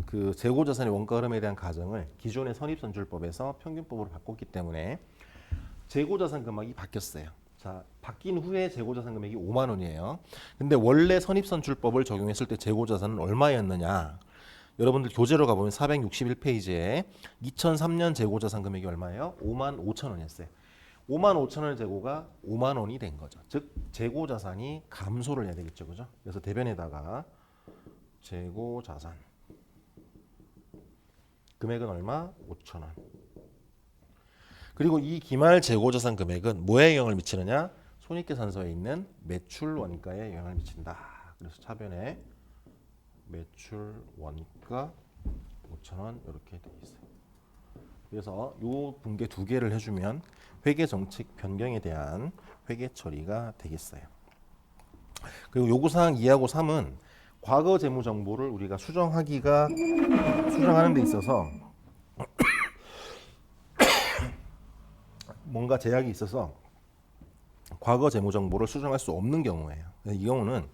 그 재고 자산의 원가 흐름에 대한 가정을 기존의 선입선출법에서 평균법으로 바꿨기 때문에 재고 자산 금액이 바뀌었어요. 자, 바뀐 후에 재고 자산 금액이 5만 원이에요. 근데 원래 선입선출법을 적용했을 때 재고 자산은 얼마였느냐? 여러분들 교재로 가보면 461페이지에 2003년 재고 자산 금액이 얼마예요? 5만 5천 원이었어요. 5만 5천 원의 재고가 5만 원이 된 거죠. 즉 재고 자산이 감소를 해야 되겠죠, 그죠? 그래서 대변에다가 재고 자산 금액은 얼마? 5천 원. 그리고 이 기말 재고 자산 금액은 뭐에 영향을 미치느냐? 손익계산서에 있는 매출 원가에 영향을 미친다. 그래서 차변에 매출 원가 5천 원 이렇게 되어 있어요. 그래서 요 분계 두 개를 해주면 회계 정책 변경에 대한 회계 처리가 되겠어요. 그리고 요구사항 2하고 3은 과거 재무 정보를 우리가 수정하는 데 있어서 뭔가 제약이 있어서 과거 재무 정보를 수정할 수 없는 경우예요. 이 경우는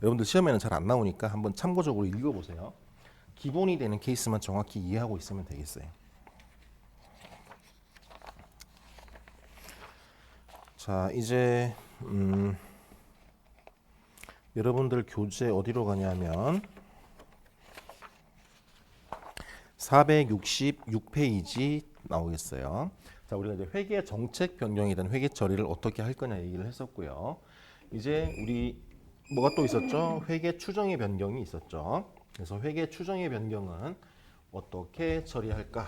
여러분들 시험에는 잘 안 나오니까 한번 참고적으로 읽어보세요. 기본이 되는 케이스만 정확히 이해하고 있으면 되겠어요. 자, 이제 여러분들 교재 어디로 가냐면 466페이지 나오겠어요. 자, 우리가 이제 회계 정책 변경에 대한 회계 처리를 어떻게 할 거냐 얘기를 했었고요. 이제 우리 뭐가 또 있었죠? 회계 추정의 변경이 있었죠. 그래서 회계 추정의 변경은 어떻게 처리할까?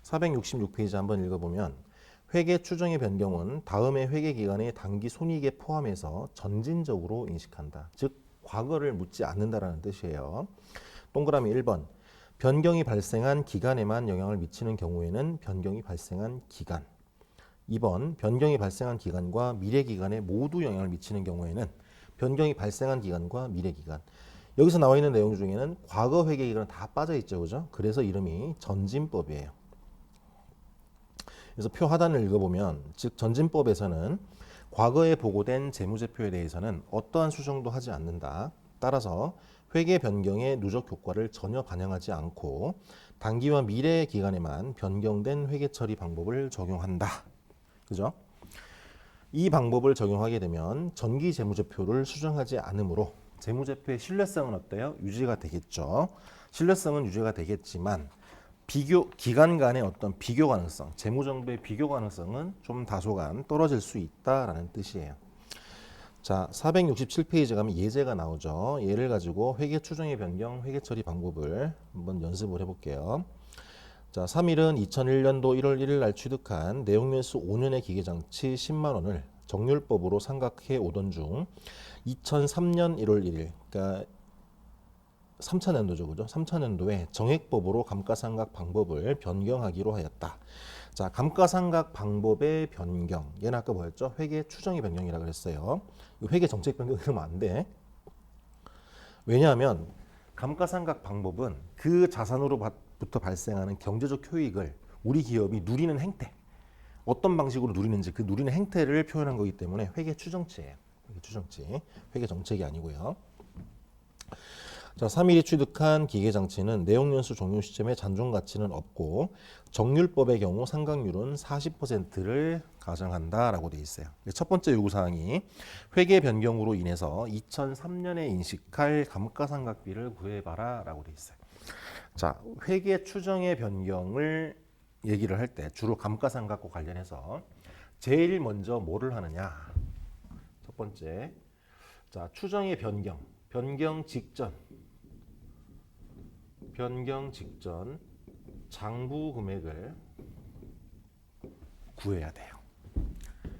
466페이지 한번 읽어보면 회계 추정의 변경은 다음의 회계 기간의 당기 손익에 포함해서 전진적으로 인식한다. 즉 과거를 묻지 않는다라는 뜻이에요. 동그라미 1번 변경이 발생한 기간에만 영향을 미치는 경우에는 변경이 발생한 기간. 2번 변경이 발생한 기간과 미래 기간에 모두 영향을 미치는 경우에는 변경이 발생한 기간과 미래 기간. 여기서 나와 있는 내용 중에는 과거 회계기간은 다 빠져 있죠, 그죠? 그래서 이름이 전진법이에요. 그래서 표 하단을 읽어보면, 즉 전진법에서는 과거에 보고된 재무제표에 대해서는 어떠한 수정도 하지 않는다. 따라서 회계 변경의 누적 효과를 전혀 반영하지 않고 단기와 미래 기간에만 변경된 회계 처리 방법을 적용한다. 그죠? 이 방법을 적용하게 되면 전기 재무제표를 수정하지 않으므로 재무제표의 신뢰성은 어때요? 유지가 되겠죠. 신뢰성은 유지가 되겠지만 기간 간의 어떤 비교 가능성, 재무정보의 비교 가능성은 좀 다소간 떨어질 수 있다라는 뜻이에요. 자, 467페이지 가면 예제가 나오죠. 예를 가지고 회계 추정의 변경, 회계 처리 방법을 한번 연습을 해볼게요. 자, 3일은 2001년도 1월 1일 날 취득한 내용연수 5년의 기계장치 10만 원을 정률법으로 상각해 오던 중 2003년 1월 1일, 그러니까 3차년도죠, 그죠? 3차년도에 정액법으로 감가상각 방법을 변경하기로 하였다. 자, 감가상각 방법의 변경. 얘는 아까 뭐였죠? 회계 추정의 변경이라고 그랬어요. 회계 정책 변경 이러면 안 돼. 왜냐하면 감가상각 방법은 그 자산으로부터 발생하는 경제적 효익을 우리 기업이 누리는 행태, 어떤 방식으로 누리는지 그 누리는 행태를 표현한 거기 때문에 회계 추정치예요. 회계 추정치. 회계 정책이 아니고요. 자, 3일이 취득한 기계장치는 내용연수 종료 시점에 잔존가치는 없고 정률법의 경우 상각률은 40%를 가정한다라고 되어 있어요. 첫 번째 요구사항이 회계 변경으로 인해서 2003년에 인식할 감가상각비를 구해봐라 라고 되어 있어요. 자, 회계 추정의 변경을 얘기를 할 때 주로 감가상각과 관련해서 제일 먼저 뭐를 하느냐. 첫 번째, 자, 추정의 변경 직전 장부 금액을 구해야 돼요.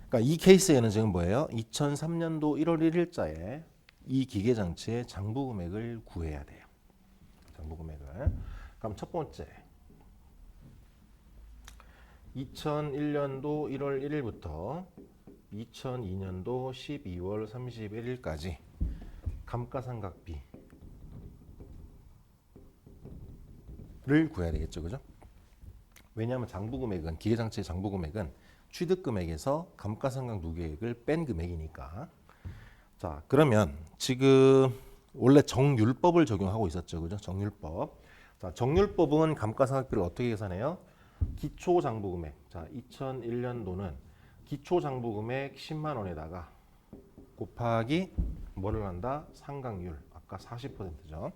그러니까 이 케이스에는 지금 뭐예요? 2003년도 1월 1일자에 이 기계장치의 장부 금액을 구해야 돼요. 장부 금액을. 그럼 첫 번째, 2001년도 1월 1일부터 2002년도 12월 31일까지 감가상각비 를 구해야 되겠죠, 그죠? 왜냐하면 장부금액은 기계장치의 장부금액은 취득금액에서 감가상각 누계액을 뺀 금액이니까. 자, 그러면 지금 원래 정률법을 적용하고 있었죠, 그죠? 정률법. 자, 정률법은 감가상각비를 어떻게 계산해요? 기초장부금액. 자, 2001년도는 기초장부금액 10만 원에다가 곱하기 뭐를 한다? 상각률. 아까 40%죠.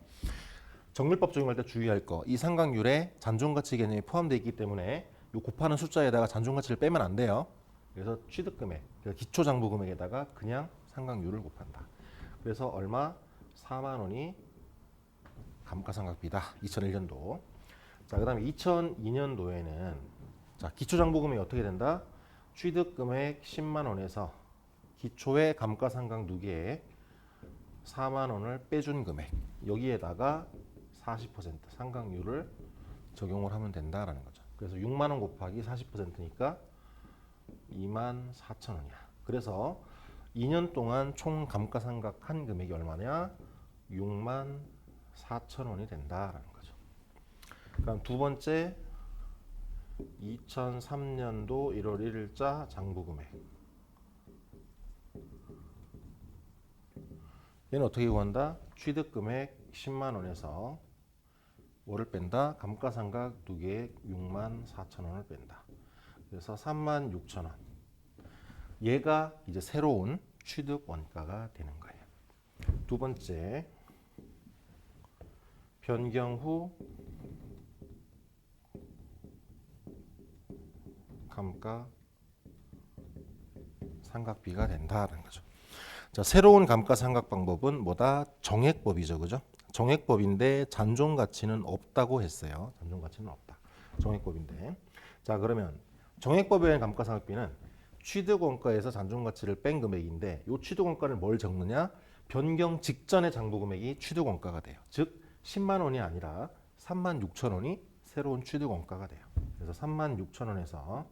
정률법 적용할 때 주의할 거, 이 상각률에 잔존가치 개념이 포함되어 있기 때문에 이 곱하는 숫자에다가 잔존가치를 빼면 안 돼요. 그래서 취득금액, 기초장부금액에다가 그냥 상각률을 곱한다. 그래서 얼마? 4만 원이 감가상각비다. 2001년도. 자, 그 다음에 2002년도에는 자, 기초장부금액이 어떻게 된다? 취득금액 10만 원에서 기초의 감가상각 누계액 4만 원을 빼준 금액, 여기에다가 40% 상각률을 적용을 하면 된다라는 거죠. 그래서 6만 원 곱하기 40%니까 2만 4천 원이야. 그래서 2년 동안 총 감가상각한 금액이 얼마냐? 6만 4천 원이 된다라는 거죠. 그럼 두 번째 2003년도 1월 1일자 장부금액. 얘는 어떻게 구한다? 취득금액 10만 원에서 뭐를 뺀다? 감가상각 누계액 6만 4천 원을 뺀다. 그래서 3만 6천 원. 얘가 이제 새로운 취득 원가가 되는 거예요. 두 번째, 변경 후 감가상각비가 된다는 거죠. 자, 새로운 감가상각 방법은 뭐다? 정액법이죠, 그죠? 정액법인데 잔존가치는 없다고 했어요. 잔존가치는 없다. 정액법인데. 자, 그러면 정액법에 의한 감가상각비는 취득원가에서 잔존가치를 뺀 금액인데 이 취득원가를 뭘 적느냐? 변경 직전의 장부금액이 취득원가가 돼요. 즉 10만 원이 아니라 3만 6천 원이 새로운 취득원가가 돼요. 그래서 3만 6천 원에서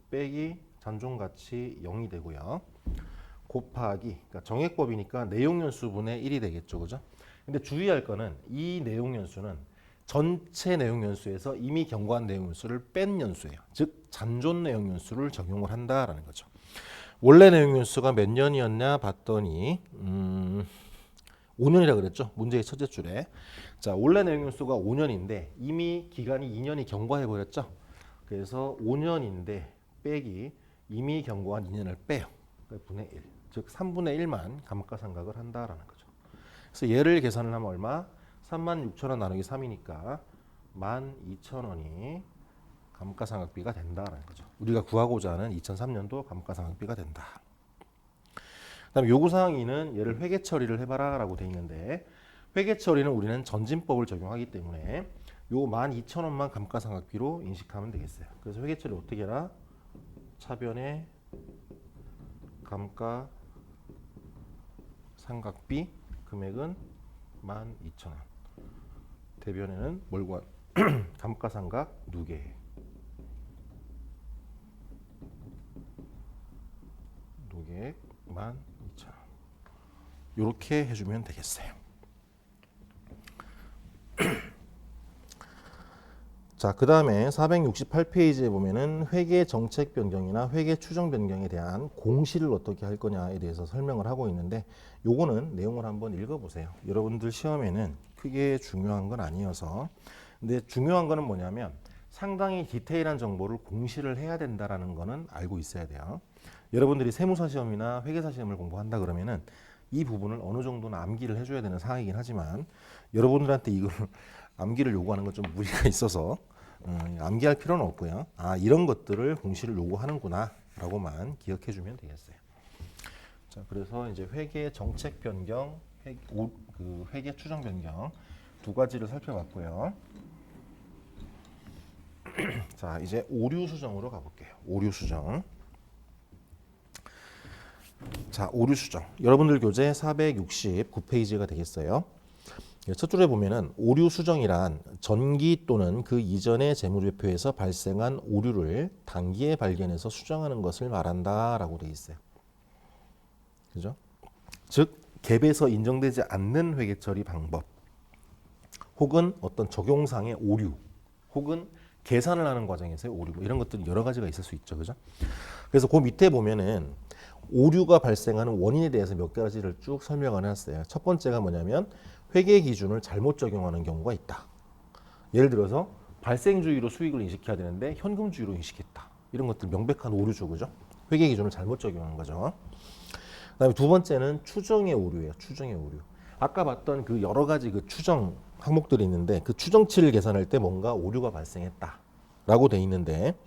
빼기 잔존가치 0이 되고요. 곱하기, 그러니까 정액법이니까 내용연수분의 1이 되겠죠, 그죠? 근데 주의할 거는 이 내용연수는 전체 내용연수에서 이미 경과한 내용연수를 뺀 연수예요. 즉 잔존 내용연수를 적용을 한다라는 거죠. 원래 내용연수가 몇 년이었냐 봤더니 5년이라 그랬죠. 문제의 첫째 줄에. 자, 원래 내용연수가 5년인데 이미 기간이 2년이 경과해 버렸죠. 그래서 5년인데 빼기 이미 경과한 2년을 빼요. 그러니까 분의 1. 즉 3분의 1만 감가상각을 한다라는 거죠. 그래서 얘를 계산을 하면 얼마? 36,000원 나누기 3이니까 12,000원이 감가상각비가 된다라는 거죠. 우리가 구하고자 하는 2003년도 감가상각비가 된다. 그다음에 요구사항 2는 얘를 회계 처리를 해봐라라고 돼 있는데 회계 처리는 우리는 전진법을 적용하기 때문에 요 12,000원만 감가상각비로 인식하면 되겠어요. 그래서 회계 처리 어떻게 해라? 차변의 감가상각비 금액은 12,000원. 대변에는 뭘 구한? 감가상각 누계. 누계 12,000원. 이렇게 해주면 되겠어요. 자, 그 다음에 468페이지에 보면은 회계 정책 변경이나 회계 추정 변경에 대한 공시를 어떻게 할 거냐에 대해서 설명을 하고 있는데 요거는 내용을 한번 읽어보세요. 여러분들 시험에는 크게 중요한 건 아니어서 근데 중요한 거는 뭐냐면 상당히 디테일한 정보를 공시를 해야 된다라는 거는 알고 있어야 돼요. 여러분들이 세무사 시험이나 회계사 시험을 공부한다 그러면은 이 부분을 어느 정도는 암기를 해줘야 되는 상황이긴 하지만 여러분들한테 이걸 암기를 요구하는 건 좀 무리가 있어서 암기할 필요는 없고요. 아, 이런 것들을 공시를 요구하는구나 라고만 기억해 주면 되겠어요. 자, 그래서 이제 회계 정책 변경, 회계 추정 변경 두 가지를 살펴봤고요. 자, 이제 오류 수정으로 가볼게요. 오류 수정. 자, 오류 수정. 여러분들 교재 469페이지가 되겠어요. 첫 줄에 보면은 오류 수정이란 전기 또는 그 이전의 재무제표에서 발생한 오류를 단기에 발견해서 수정하는 것을 말한다라고 되어 있어요. 그죠? 즉 갭에서 인정되지 않는 회계 처리 방법, 혹은 어떤 적용상의 오류, 혹은 계산을 하는 과정에서의 오류, 뭐 이런 것들이 여러 가지가 있을 수 있죠, 그죠? 그래서 그 밑에 보면은 오류가 발생하는 원인에 대해서 몇 가지를 쭉 설명을 해놨어요. 첫 번째가 뭐냐면 회계 기준을 잘못 적용하는 경우가 있다. 예를 들어서 발생주의로 수익을 인식해야 되는데 현금주의로 인식했다. 이런 것들 명백한 오류죠, 그죠? 회계 기준을 잘못 적용한 거죠. 그다음에 두 번째는 추정의 오류예요. 추정의 오류. 아까 봤던 그 여러 가지 그 추정 항목들이 있는데 그 추정치를 계산할 때 뭔가 오류가 발생했다라고 돼 있는데,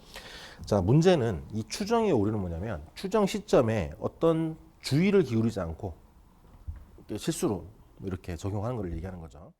자, 문제는 이 추정의 오류는 뭐냐면 추정 시점에 어떤 주의를 기울이지 않고 실수로 이렇게 적용하는 걸 얘기하는 거죠.